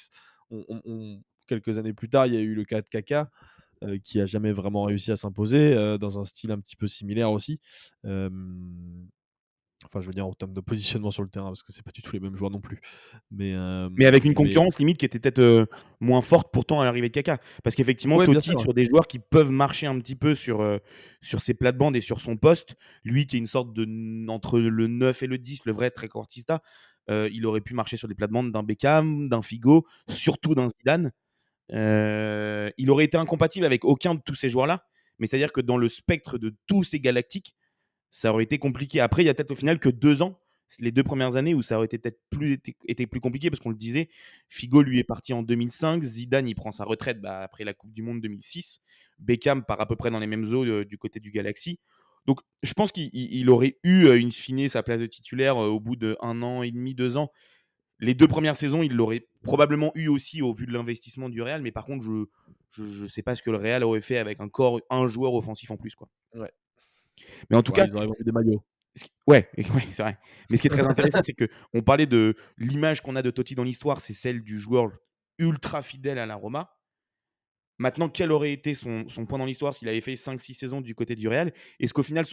quelques années plus tard, il y a eu le cas de Kaka, qui a jamais vraiment réussi à s'imposer, dans un style un petit peu similaire aussi. Hem, enfin, je veux dire en termes de positionnement sur le terrain, parce que c'est pas du tout les mêmes joueurs non plus. Mais, Mais avec une mais concurrence limite qui était peut-être, moins forte pourtant à l'arrivée de Kaka. Parce qu'effectivement ouais, bien Totti sûr, ouais. sur des joueurs qui peuvent marcher un petit peu sur ses plates-bandes et sur son poste, lui qui est une sorte de entre le 9 et le 10, le vrai trequartista, il aurait pu marcher sur des plates-bandes d'un Beckham, d'un Figo, surtout d'un Zidane. Il aurait été incompatible avec aucun de tous ces joueurs-là, mais c'est-à-dire que dans le spectre de tous ces galactiques, ça aurait été compliqué. Après, il y a peut-être au final que 2 ans, les 2 premières années où ça aurait été peut-être été plus compliqué parce qu'on le disait, Figo, lui, est parti en 2005, Zidane, il prend sa retraite, après la coupe du monde 2006, Beckham part à peu près dans les mêmes eaux, du côté du Galaxy. Donc je pense qu'il aurait eu, in fine sa place de titulaire, au bout d'1 an et demi, 2 ans. Les 2 premières saisons, il l'aurait probablement eu aussi au vu de l'investissement du Real, mais par contre je sais pas ce que le Real aurait fait avec encore un joueur offensif en plus, quoi. Ouais. Mais en tout Bah, cas, ils auraient vendu des maillots. ouais, ouais, c'est vrai. Mais ce qui est très intéressant, c'est qu'on parlait de l'image qu'on a de Totti dans l'histoire, c'est celle du joueur ultra fidèle à la Roma. Maintenant, quel aurait été son point dans l'histoire s'il avait fait 5-6 saisons du côté du Real? Est-ce qu'au final,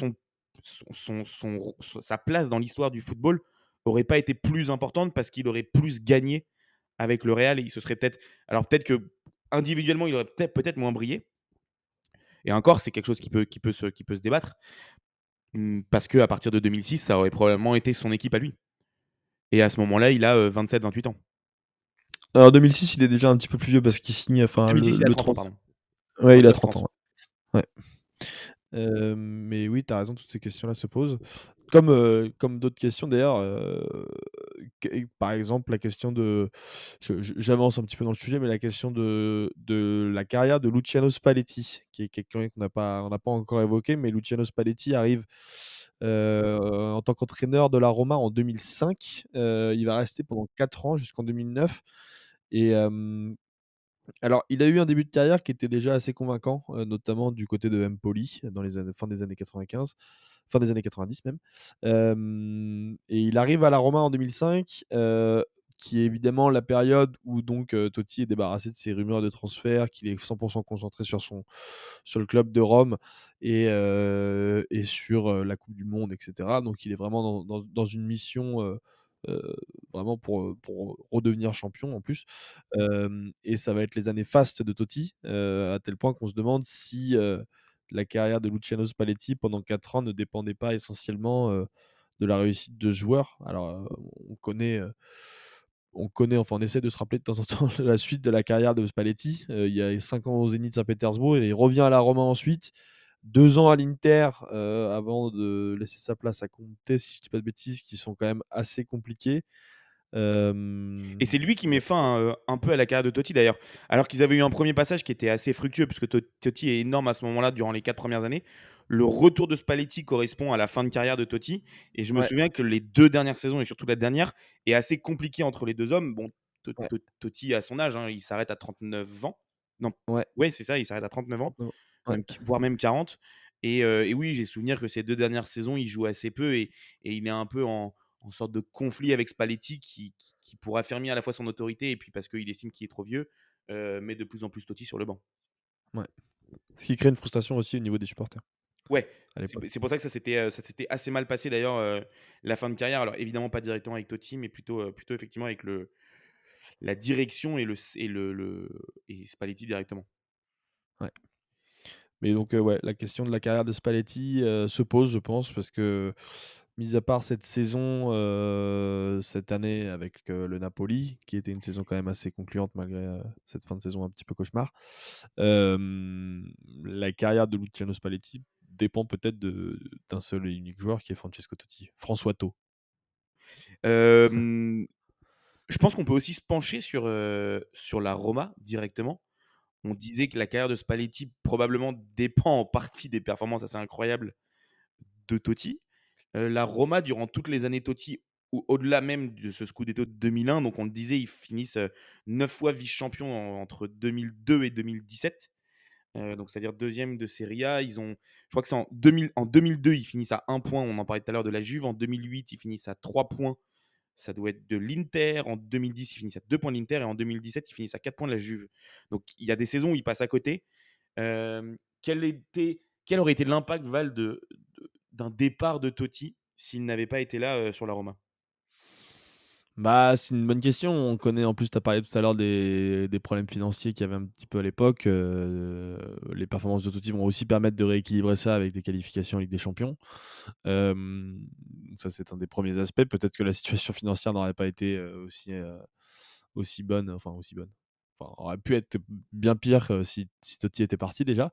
sa place dans l'histoire du football aurait pas été plus importante parce qu'il aurait plus gagné avec le Real et il se serait peut-être. Alors peut-être que individuellement, il aurait peut-être moins brillé. Et encore, c'est quelque chose qui peut se débattre. Parce qu'à partir de 2006, ça aurait probablement été son équipe à lui. Et à ce moment-là, il a 27-28 ans. Alors 2006, il est déjà un petit peu plus vieux parce qu'il signe, enfin 2006, il a le 30 ans, 30. pardon. Ouais, il a 30 29-30. ans, ouais. Mais oui, tu as raison, toutes ces questions-là se posent. Comme d'autres questions d'ailleurs, par exemple la question de j'avance un petit peu dans le sujet, mais la question de la carrière de Luciano Spalletti, qui est quelqu'un on n'a pas encore évoqué, mais Luciano Spalletti arrive, en tant qu'entraîneur de la Roma en 2005. Il va rester pendant 4 ans jusqu'en 2009 et alors, il a eu un début de carrière qui était déjà assez convaincant, notamment du côté de Empoli, dans les années fin des années 95, fin des années 90 même. Et il arrive à la Roma en 2005, qui est évidemment la période où donc, Totti est débarrassé de ses rumeurs de transfert, qu'il est 100 concentré sur le club de Rome et sur, la coupe du monde et cetera. Donc il est vraiment dans une mission, heu, vraiment pour redevenir champion en plus. Et ça va être les années fastes de Totti, à tel point qu'on se demande si, la carrière de Luciano Spalletti pendant 4 ans ne dépendait pas essentiellement, de la réussite de ce joueur. Alors, on connaît, enfin, on essaie de se rappeler de temps en temps la suite de la carrière de Spalletti. Il y a 5 ans au Zénith Saint-Pétersbourg et il revient à la Roma ensuite. 2 ans à l'Inter, avant de laisser sa place à Conte, si je dis pas de bêtises, qui sont quand même assez compliqués. Et Hem, c'est lui qui met et fin, un peu à la carrière de Totti d'ailleurs. Alors qu'ils avaient eu un premier passage qui était assez fructueux, puisque Totti est énorme à ce moment-là durant les 4 premières années. Le retour de Spalletti correspond à la fin de carrière de Totti. Et je me ouais, souviens que les 2 dernières saisons et surtout la dernière est assez compliquée entre les 2 hommes. Bon, ouais, Totti à son âge, hein, il s'arrête à 39 ans. Non, ouais, ouais, c'est ça, il s'arrête à 39 ans, 39 ans. Ouais, même, voire même 40. Et oui, j'ai souvenir que ces 2 dernières saisons, il joue assez peu et il est un peu en sorte de conflit avec Spalletti qui pour affermir à la fois son autorité et puis parce qu'il estime qu'il est trop vieux, met de plus en plus Totti sur le banc. ouais. Ce qui crée une frustration aussi au niveau des supporters, Ouais, à l'époque. c'est pour ça que ça s'était assez mal passé d'ailleurs, la fin de carrière. Alors évidemment pas directement avec Totti, mais plutôt effectivement avec la direction et Spalletti directement. Ouais. Mais donc, ouais, la question de la carrière de Spalletti, se pose, je pense, parce que, mis à part cette saison, cette année avec, le Napoli, qui était une saison quand même assez concluante malgré, cette fin de saison un petit peu cauchemar, la carrière de Luciano Spalletti dépend peut-être d'un seul et unique joueur qui est Francesco Totti, François Tot. Hem, je pense qu'on peut aussi se pencher sur la Roma directement. On disait que la carrière de Spalletti probablement dépend en partie des performances assez incroyables de Totti. La Roma, durant toutes les années Totti, au-delà même de ce scudetto de 2001, donc on le disait, ils finissent, 9 fois vice-champions entre 2002 et 2017. Donc c'est-à-dire deuxième de Serie A. Je crois que c'est en 2002, ils finissent à 1 point, on en parlait tout à l'heure de la Juve. En 2008, ils finissent à 3 points, ça doit être de l'Inter. En 2010, ils finissent à 2 points de l'Inter et en 2017, ils finissent à 4 points de la Juve. Donc il y a des saisons où ils passent à côté. Quel aurait été l'impact, Val, d'un départ de Totti s'il n'avait pas été là, sur la Roma? Bah, c'est une bonne question. On connaît en plus, tu as parlé tout à l'heure des problèmes financiers qu'il y avait un petit peu à l'époque. Les performances de Totti vont aussi permettre de rééquilibrer ça avec des qualifications en Ligue des Champions. Ça, c'est un des premiers aspects. Peut-être que la situation financière n'aurait pas été, aussi bonne, enfin aussi bonne. Enfin, aurait pu être bien pire, si Totti était parti déjà.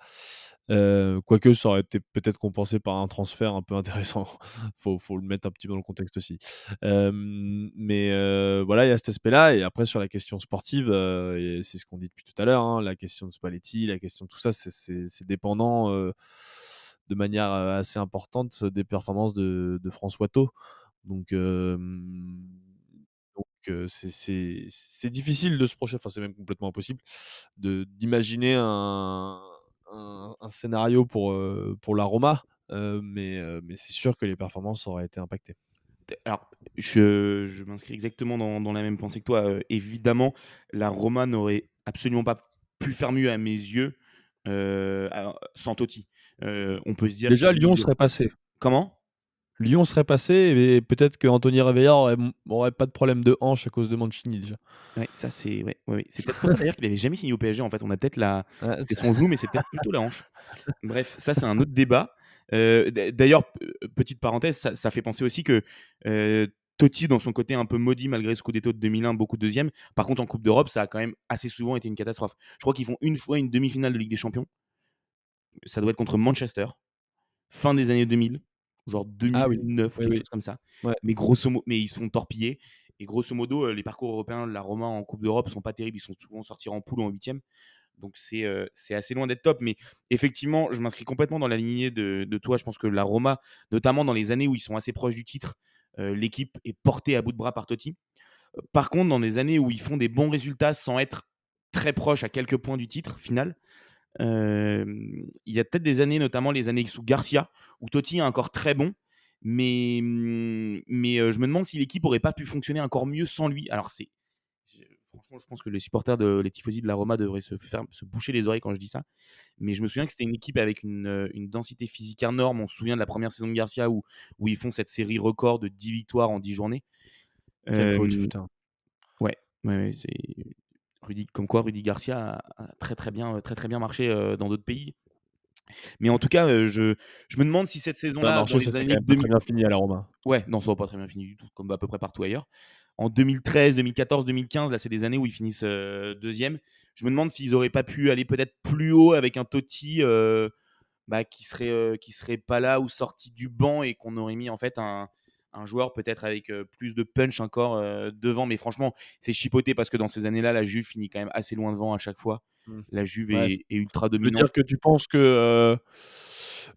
Quoique ça aurait été peut-être compensé par un transfert un peu intéressant. Faut le mettre un petit peu dans le contexte aussi. Mais voilà, il y a cet aspect-là et après sur la question sportive, et c'est ce qu'on dit depuis tout à l'heure, hein, la question de Spalletti, la question de tout ça, c'est dépendant, de manière, assez importante des performances de François Thot. Donc c'est difficile de se projeter, enfin, c'est même complètement impossible d'imaginer un scénario pour la Roma, mais c'est sûr que les performances auraient été impactées. Alors, je m'inscris exactement dans la même pensée que toi. Évidemment, la Roma n'aurait absolument pas pu faire mieux à mes yeux, alors, sans Totti. On peut se dire Déjà Lyon qu'ils auraient serait passé. comment? Lyon serait passé et peut-être qu'Anthony Réveillard aurait pas de problème de hanche à cause de Mancini déjà. Ouais, ça c'est ouais, ouais, ouais. C'est peut-être pour ça d'ailleurs qu'il avait jamais signé au PSG en fait. On a peut-être la Ouais, c'était son genou, mais c'est peut-être plutôt la hanche. Bref, ça c'est un autre débat. D'ailleurs, petite parenthèse, ça fait penser aussi que, Totti dans son côté un peu maudit malgré ce scudetto de 2001, beaucoup 2e. Par contre en coupe d'Europe, ça a quand même assez souvent été une catastrophe. Je crois qu'ils font une fois une demi-finale de Ligue des Champions, ça doit être contre Manchester, fin des années 2000, genre ah oui, 2009 ou oui, quelque oui, chose comme ça. ouais. Mais ils se font torpiller et grosso modo, les parcours européens de la Roma en coupe d'Europe sont pas terribles, ils sont souvent sortis en poule ou en 8e. Donc c'est assez loin d'être top. Mais effectivement, je m'inscris complètement dans la lignée de toi. Je pense que la Roma, notamment dans les années où ils sont assez proches du titre, l'équipe est portée à bout de bras par Totti. Par contre, dans des années où ils font des bons résultats sans être très proches à quelques points du titre final, il y a peut-être des années, notamment les années sous Garcia, où Totti est encore très bon. Mais je me demande si l'équipe aurait pas pu fonctionner encore mieux sans lui. Alors franchement, je pense que les supporters les tifosi de la Roma devraient se boucher les oreilles quand je dis ça. Mais je me souviens que c'était une équipe avec une densité physique énorme. On se souvient de la première saison de Garcia où ils font cette série record de 10 victoires en 10 journées. Quel coach, Euh, putain. ouais, ouais, ouais, comme quoi Rudy Garcia a très très bien marché dans d'autres pays. Mais en tout cas, je me demande si cette Ça a saison-là, dans marché, ça les s'est quand années même pas très 2000, bien fini à la Roma. ouais, non, ça va pas très bien fini du tout, comme à peu près partout ailleurs. En 2013, 2014, 2015, là, c'est des années où ils finissent 2e. Je me demande s'ils auraient pas pu aller peut-être plus haut avec un Totti qui serait pas là ou sorti du banc et qu'on aurait mis en fait un joueur peut-être avec plus de punch encore devant. Mais franchement, c'est chipoté parce que dans ces années-là, la Juve finit quand même assez loin devant à chaque fois. Mmh. La Juve Ouais. est ultra Tu veux dominante. dire que tu penses que,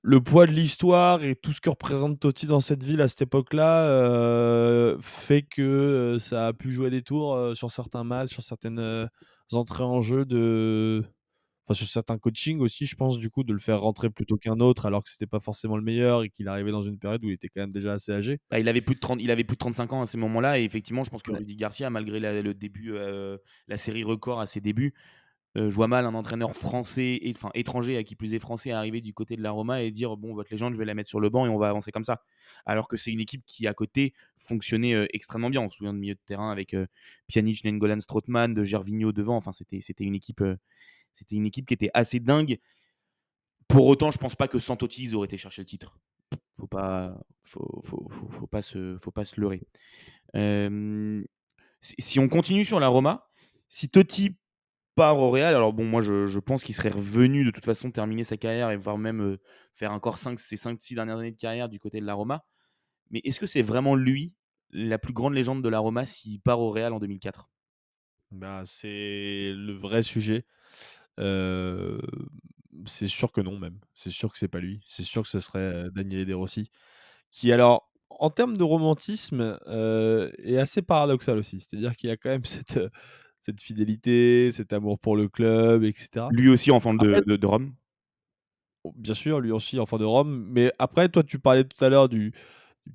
le poids de l'histoire et tout ce que représente Totti dans cette ville à cette époque-là, fait que, ça a pu jouer des tours, sur certains matchs, sur certaines, entrées en jeu enfin sur certains coachings aussi, je pense du coup de le faire rentrer plutôt qu'un autre alors que c'était pas forcément le meilleur et qu'il arrivait dans une période où il était quand même déjà assez âgé. Bah, il avait plus de 35 ans à ces moments-là et effectivement, je pense que Ouais. Rudy Garcia, malgré le début, la série record à ses débuts, je vois mal un entraîneur français et enfin étranger, à qui plus est français, arriver du côté de la Roma et dire: «Bon, votre légende, je vais la mettre sur le banc et on va avancer comme ça». Alors que c'est une équipe qui, à côté, fonctionnait, extrêmement bien. On se souvient de milieu de terrain avec, Pjanic, Nainggolan, Strootman, de Gervinho devant. Enfin, c'était une équipe qui était assez dingue. Pour autant, je pense pas que sans Totti, ils auraient été chercher le titre. Faut pas se leurrer. Hem, si on continue sur la Roma, si Totti part au Real, alors bon, moi je pense qu'il serait revenu de toute façon terminer sa carrière et voire même, faire encore ses 5-6 dernières années de carrière du côté de la Roma. Mais est-ce que c'est vraiment lui, la plus grande légende de la Roma s'il part au Real en 2004? Bah, c'est le vrai sujet. Heu, c'est sûr que non même. C'est sûr que c'est pas lui. C'est sûr que ce serait, Daniele De Rossi qui alors en termes de romantisme, est assez paradoxal aussi. C'est-à-dire qu'il y a quand même cette fidélité, cet amour pour le club et cetera. Lui aussi enfant Après, de Rome. bien sûr, lui aussi enfant de Rome, mais après toi tu parlais tout à l'heure du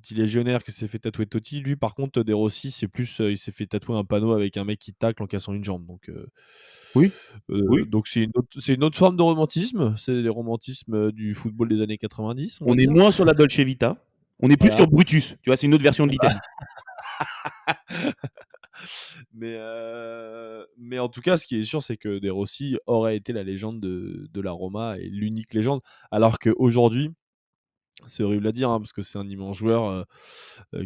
petit légionnaire qui s'est fait tatouer Totti. Lui par contre, De Rossi, c'est plus, il s'est fait tatouer un panneau avec un mec qui tacle en cassant une jambe, Oui, oui. donc c'est une autre forme de romantisme. C'est les romantismes, du football des années 90, on va On est dire. moins sur la Dolce Vita, on est plus sur Voilà. Brutus, tu vois? C'est une autre version de l'Italie. Mais en tout cas, ce qui est sûr, c'est que De Rossi aurait été la légende de la Roma et l'unique légende. Alors qu'aujourd'hui, c'est horrible à dire, hein, parce que c'est un immense joueur,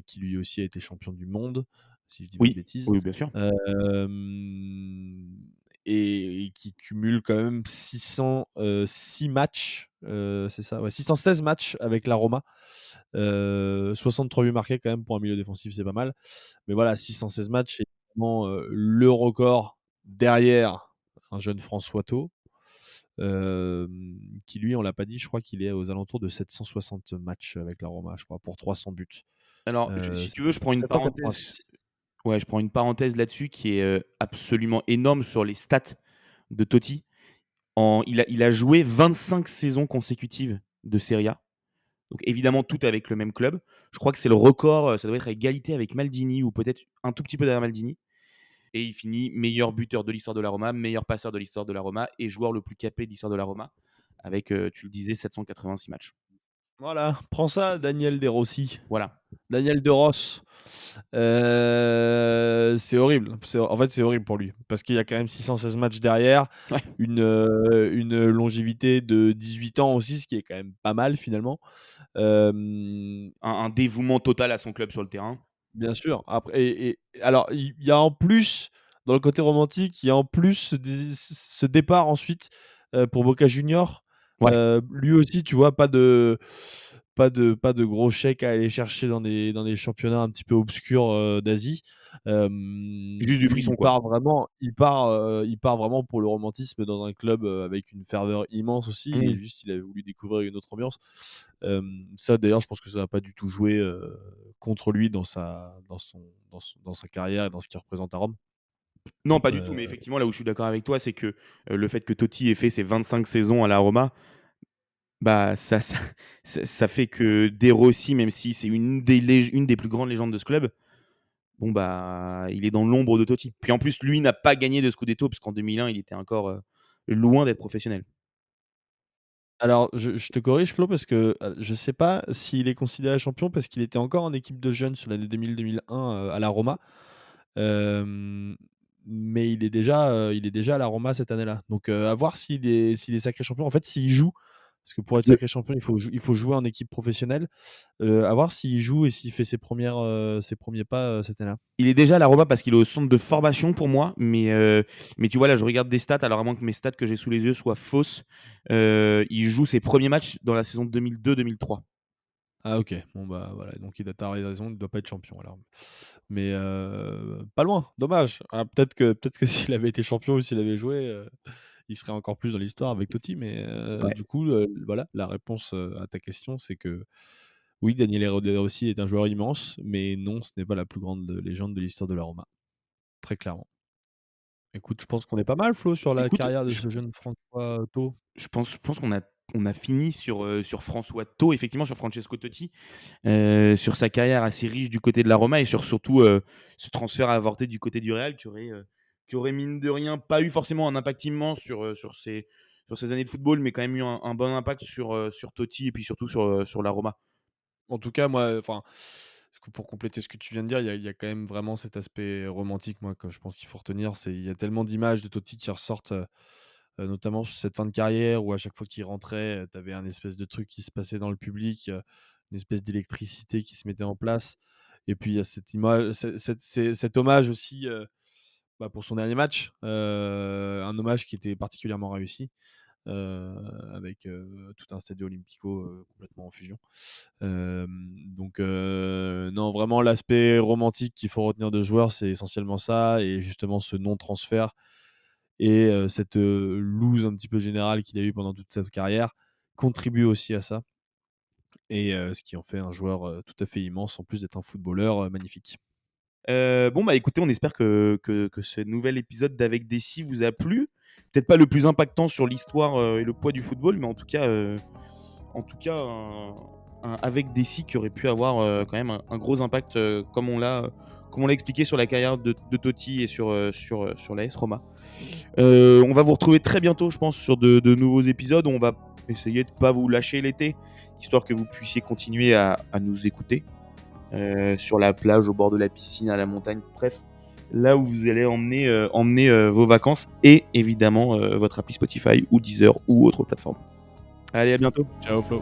qui lui aussi a été champion du monde, si je dis pas de Oui, bêtises. oui, bien sûr. Hem et qui cumule quand même 606 matchs, c'est ça? Ouais, 616 matchs avec la Roma. 63 buts marqués quand même pour un milieu défensif, c'est pas mal. Mais voilà, 616 matchs, c'est vraiment, le record derrière un jeune François Thot, qui lui, on l'a pas dit, je crois qu'il est aux alentours de 760 matchs avec la Roma, je crois, pour 300 buts. Alors, je si tu veux, je prends une parenthèse 786. ouais, je prends une parenthèse là-dessus qui est, absolument énorme sur les stats de Totti. Il a joué 25 saisons consécutives de Serie A, donc évidemment toutes avec le même club. Je crois que c'est le record, ça doit être à égalité avec Maldini ou peut-être un tout petit peu derrière Maldini et il finit meilleur buteur de l'histoire de la Roma, meilleur passeur de l'histoire de la Roma et joueur le plus capé de l'histoire de la Roma avec, tu le disais, 786 matchs. Voilà, prends ça, Daniel De Rossi. Voilà. Daniel De Ross. C'est horrible. En fait, c'est horrible pour lui parce qu'il y a quand même 616 matchs derrière, Ouais. une longévité de 18 ans aussi, ce qui est quand même pas mal finalement. Hem, Un dévouement total à son club sur le terrain. Bien sûr. Après alors il y a en plus, dans le côté romantique, il y a en plus ce départ ensuite, pour Boca Juniors. Ouais. Lui aussi, tu vois, pas de gros chèques à aller chercher dans des championnats un petit peu obscurs, d'Asie. Juste du Lui, frisson, quoi. il part vraiment pour le romantisme dans un club, avec une ferveur immense aussi et Mmh. juste il avait voulu découvrir une autre ambiance. Ça d'ailleurs, je pense que ça a pas du tout joué, contre lui dans sa carrière et dans ce qu'il représente à Rome. Non, pas du tout, mais Heu, effectivement, là où je suis d'accord avec toi, c'est que, le fait que Totti ait fait ses 25 saisons à la Roma, bah, ça fait que De Rossi, même si c'est une des plus grandes légendes de ce club, bon, bah, il est dans l'ombre de Totti. Puis en plus, lui n'a pas gagné de scudetto parce qu'en 2001, il était encore, loin d'être professionnel. alors je te corrige Flo parce que, je sais pas s'il est considéré champion parce qu'il était encore en équipe de jeunes sur l'année 2000-2001, à la Roma. Hem, mais il est déjà à la Roma cette année-là. Donc, à voir s'il est sacré champion. En fait, s'il joue, parce que pour être Je sacré champion, il faut jouer en équipe professionnelle. À voir s'il joue et s'il fait ses premiers pas, cette année-là. Il est déjà à la Roma parce qu'il est au centre de formation pour moi, mais tu vois, là, je regarde des stats, alors à moins que mes stats que j'ai sous les yeux soient fausses, il joue ses premiers matchs dans la saison 2002-2003. Ah OK, bon, bah, voilà, donc il a tu raison, il doit pas être champion alors. Mais, pas loin, dommage. Ah, peut-être que s'il avait été champion ou s'il avait joué, il serait encore plus dans l'histoire avec Totti. Mais, Ouais. du coup, voilà, la réponse, à ta question, c'est que oui, Daniele Rossi est un joueur immense, mais non, ce n'est pas la plus grande légende de l'histoire de la Roma, très clairement. Écoute, je pense qu'on est pas mal, Flo, sur la Écoute, carrière de ce jeune François Thot. je pense qu'on a fini sur François Thot, effectivement, sur Francesco Totti, sur sa carrière assez riche du côté de la Roma et surtout, ce transfert avorté du côté du Real qui aurait mine de rien pas eu forcément un impact immense sur ses années de football, mais quand même eu un bon impact sur Totti et puis surtout sur la Roma. En tout cas, moi, enfin, pour compléter ce que tu viens de dire, il y a quand même vraiment cet aspect romantique, moi, que je pense qu'il faut retenir. Il y a tellement d'images de Totti qui ressortent, notamment sur cette fin de carrière où à chaque fois qu'il rentrait, tu avais un espèce de truc qui se passait dans le public, une espèce d'électricité qui se mettait en place. Et puis il y a cette image, cet hommage aussi, bah, pour son dernier match, un hommage qui était particulièrement réussi, heu, avec, tout un Stadio Olimpico, complètement en fusion. Non, vraiment l'aspect romantique qu'il faut retenir de ce joueur, c'est essentiellement ça et justement ce non-transfert et cette, loose un petit peu générale qu'il a eu pendant toute sa carrière contribue aussi à ça et ce qui en fait un joueur, tout à fait immense, en plus d'être un footballeur, magnifique. Bon, bah, écoutez, on espère que ce nouvel épisode d'Avec Dessy vous a plu. Peut-être pas le plus impactant sur l'histoire, et le poids du football, mais en tout cas un Avec Dessy qui aurait pu avoir, quand même un gros impact, comme on l'a expliqué sur la carrière de Totti et sur l'AS Roma. On va vous retrouver très bientôt, je pense, sur de nouveaux épisodes. On va essayer de pas vous lâcher l'été, histoire que vous puissiez continuer à nous écouter. Sur la plage, au bord de la piscine, à la montagne, bref, là où vous allez emmener vos vacances et évidemment votre appli Spotify ou Deezer ou autre plateforme. Allez, à bientôt. Ciao Flo.